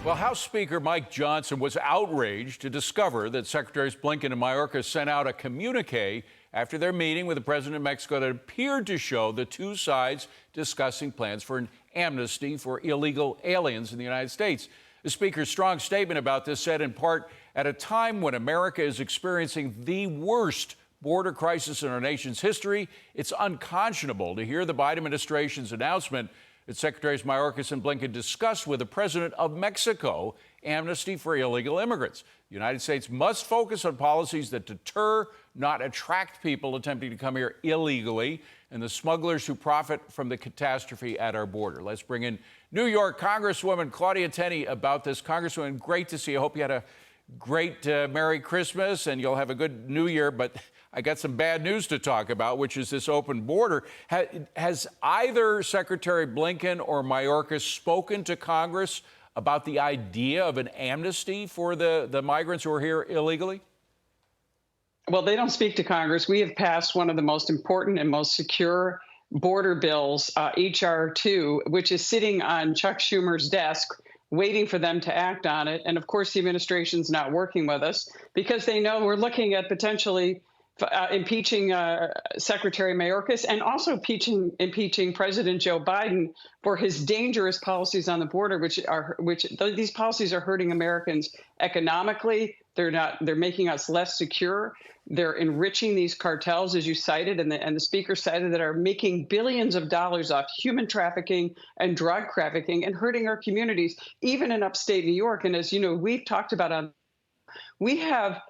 Well, House Speaker Mike Johnson was outraged to discover that Secretaries Blinken and Mayorkas sent out a communique after their meeting with the president of Mexico that appeared to show the two sides discussing plans for an amnesty for illegal aliens in the United States. The speaker's strong statement about this said in part, at a time when America is experiencing the worst border crisis in our nation's history, it's unconscionable to hear the Biden administration's announcement that Secretaries Mayorkas and Blinken discussed with the president of Mexico amnesty for illegal immigrants. The United States must focus on policies that deter, not attract people attempting to come here illegally and the smugglers who profit from the catastrophe at our border. Let's bring in New York Congresswoman Claudia Tenney about this. Congresswoman, great to see you. I hope you had a great Merry Christmas and you'll have a good New Year, but I got some bad news to talk about, which is this open border. Has either Secretary Blinken or Mayorkas spoken to Congress about the idea of an amnesty for the migrants who are here illegally? Well, they don't speak to Congress. We have passed one of the most important and most secure border bills, H.R. 2, which is sitting on Chuck Schumer's desk, waiting for them to act on it. And of course, the administration's not working with us because they know we're looking at potentially impeaching Secretary Mayorkas and also impeaching President Joe Biden for his dangerous policies on the border, which these policies are hurting Americans economically. They're making us less secure. They're enriching these cartels, as you cited, and the speaker cited, that are making billions of dollars off human trafficking and drug trafficking and hurting our communities, even in upstate New York. And as you know, we've talked about, we have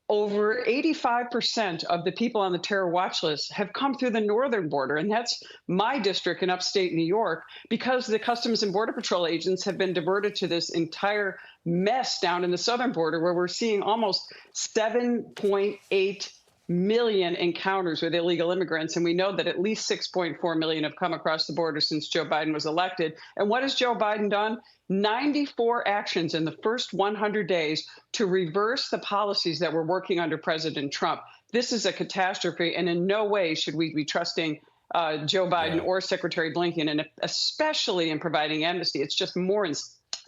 over 85% of the people on the terror watch list have come through the northern border, and that's my district in upstate New York, because the Customs and Border Patrol agents have been diverted to this entire mess down in the southern border, where we're seeing almost 7.8 million encounters with illegal immigrants. And we know that at least 6.4 million have come across the border since Joe Biden was elected. And what has Joe Biden done? 94 actions in the first 100 days to reverse the policies that were working under President Trump. This is a catastrophe, and in no way should we be trusting Joe Biden or Secretary Blinken, and especially in providing amnesty. It's just more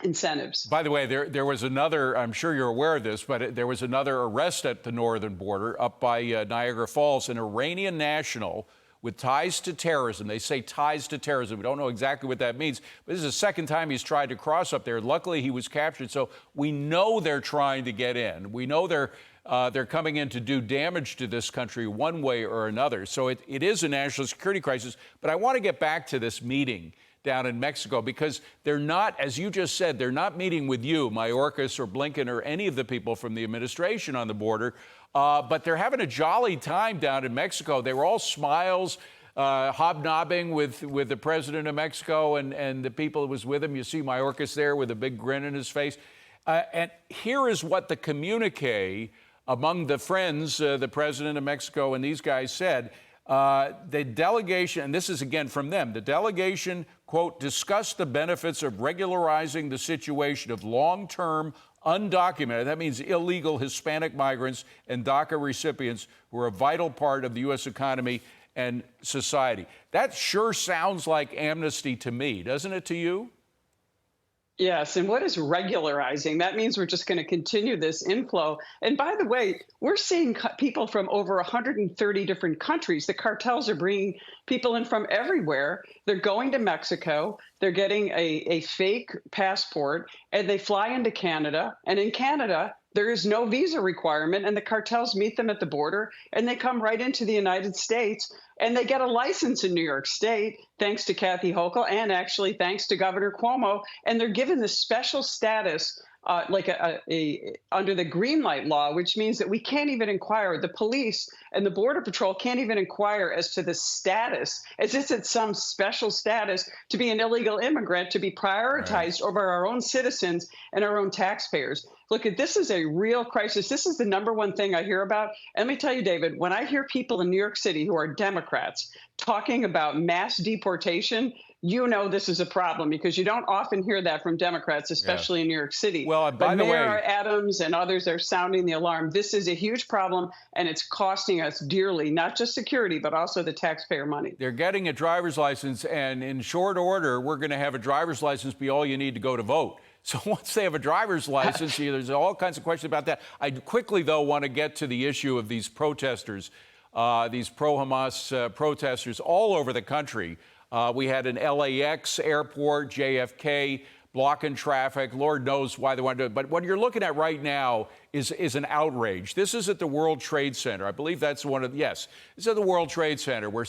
incentives. By the way, there was another, I'm sure you're aware of this, but there was another arrest at the northern border up by Niagara Falls, an Iranian national with ties to terrorism. They say ties to terrorism. We don't know exactly what that means, but this is the second time he's tried to cross up there. Luckily, he was captured, so we know they're trying to get in. We know they're coming in to do damage to this country one way or another. So it is a national security crisis. But I want to get back to this meeting down in Mexico, because they're not, as you just said, they're not meeting with you, Mayorkas or Blinken or any of the people from the administration on the border, but they're having a jolly time down in Mexico. They were all smiles, hobnobbing with the president of Mexico and the people who was with him. You see Mayorkas there with a big grin on his face. And here is what the communique among the friends, the president of Mexico and these guys said. The delegation, and this is again from them, the delegation, quote, discussed the benefits of regularizing the situation of long-term, undocumented, that means illegal Hispanic migrants and DACA recipients who are a vital part of the U.S. economy and society. That sure sounds like amnesty to me, doesn't it to you? Yes. And what is regularizing? That means we're just going to continue this inflow. And by the way, we're seeing people from over 130 different countries. The cartels are bringing people in from everywhere. They're going to Mexico. They're getting a fake passport, and they fly into Canada. And in Canada, there is no visa requirement, and the cartels meet them at the border, and they come right into the United States, and they get a license in New York State, thanks to Kathy Hochul, and actually thanks to Governor Cuomo, and they're given this special status like under the green light law, which means that we can't even inquire. The police and the Border Patrol can't even inquire as to the status, as if it's some special status to be an illegal immigrant, to be prioritized over our own citizens and our own taxpayers. Look, this is a real crisis. This is the number one thing I hear about. And let me tell you, David, when I hear people in New York City who are Democrats talking about mass deportation, you know this is a problem, because you don't often hear that from Democrats, especially in New York City. Well, by the way, Mayor Adams and others are sounding the alarm. This is a huge problem, and it's costing us dearly, not just security, but also the taxpayer money. They're getting a driver's license, and in short order, we're going to have a driver's license be all you need to go to vote. So once they have a driver's license, there's all kinds of questions about that. I quickly, though, want to get to the issue of these protesters, these pro-Hamas protesters all over the country. We had an LAX airport, JFK, blocking traffic. Lord knows why they want to do it. But what you're looking at right now is an outrage. This is at the World Trade Center. I believe that's one of, yes, this is at the World Trade Center where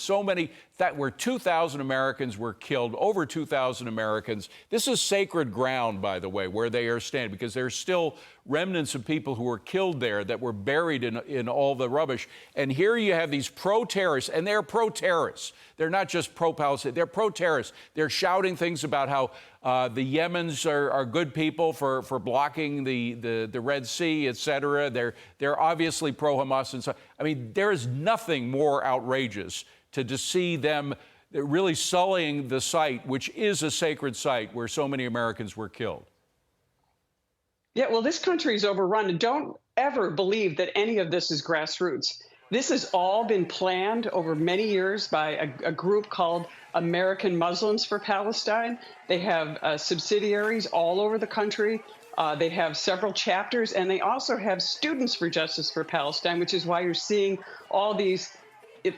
where 2,000 Americans were killed, over 2,000 Americans. This is sacred ground, by the way, where they are standing, because there's still remnants of people who were killed there that were buried in all the rubbish. And here you have these pro-terrorists, and they're pro-terrorists. They're not just pro-Palestine, they're pro-terrorists. They're shouting things about how the Yemens are good people for blocking the Red Sea, et cetera. They're obviously pro-Hamas. And so, I mean, there is nothing more outrageous to see them really sullying the site, which is a sacred site where so many Americans were killed. Yeah, well, this country is overrun. And don't ever believe that any of this is grassroots. This has all been planned over many years by a group called American Muslims for Palestine. They have subsidiaries all over the country. They have several chapters, and they also have Students for Justice for Palestine, which is why you're seeing all these,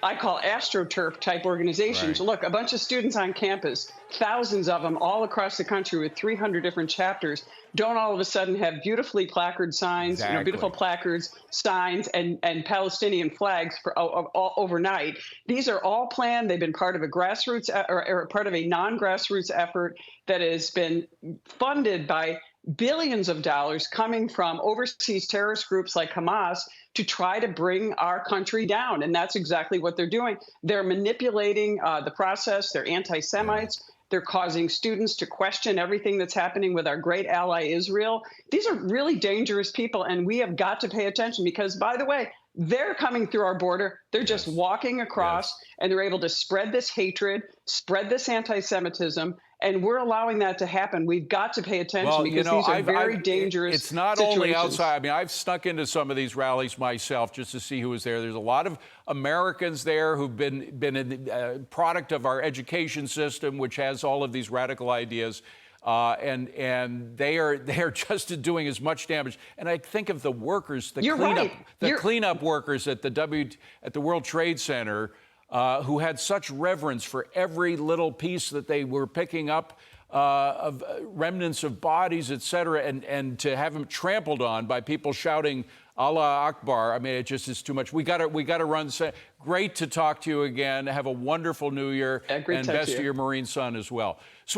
I call AstroTurf type organizations. Right. Look, a bunch of students on campus, thousands of them all across the country with 300 different chapters, don't all of a sudden have beautifully placard signs, Exactly. beautiful placards, signs, and Palestinian flags for overnight. These are all planned. They've been part of a grassroots or part of a non-grassroots effort that has been funded by billions of dollars coming from overseas terrorist groups like Hamas to try to bring our country down. And that's exactly what they're doing. They're manipulating the process. They're anti-Semites. They're causing students to question everything that's happening with our great ally, Israel. These are really dangerous people, and we have got to pay attention because, by the way, they're coming through our border. They're just walking across, and they're able to spread this hatred, spread this anti-Semitism, and we're allowing that to happen. We've got to pay attention because these are very dangerous It's not situations. only outside. I mean, I've snuck into some of these rallies myself just to see who was there. There's a lot of Americans there who've been a product of our education system, which has all of these radical ideas. And they are just doing as much damage. And I think of the workers, the cleanup workers at the World Trade Center, who had such reverence for every little piece that they were picking up of remnants of bodies, et cetera, and to have them trampled on by people shouting Allah Akbar. I mean, it just is too much. We got to run. Great to talk to you again. Have a wonderful New Year, and best to your Marine son as well.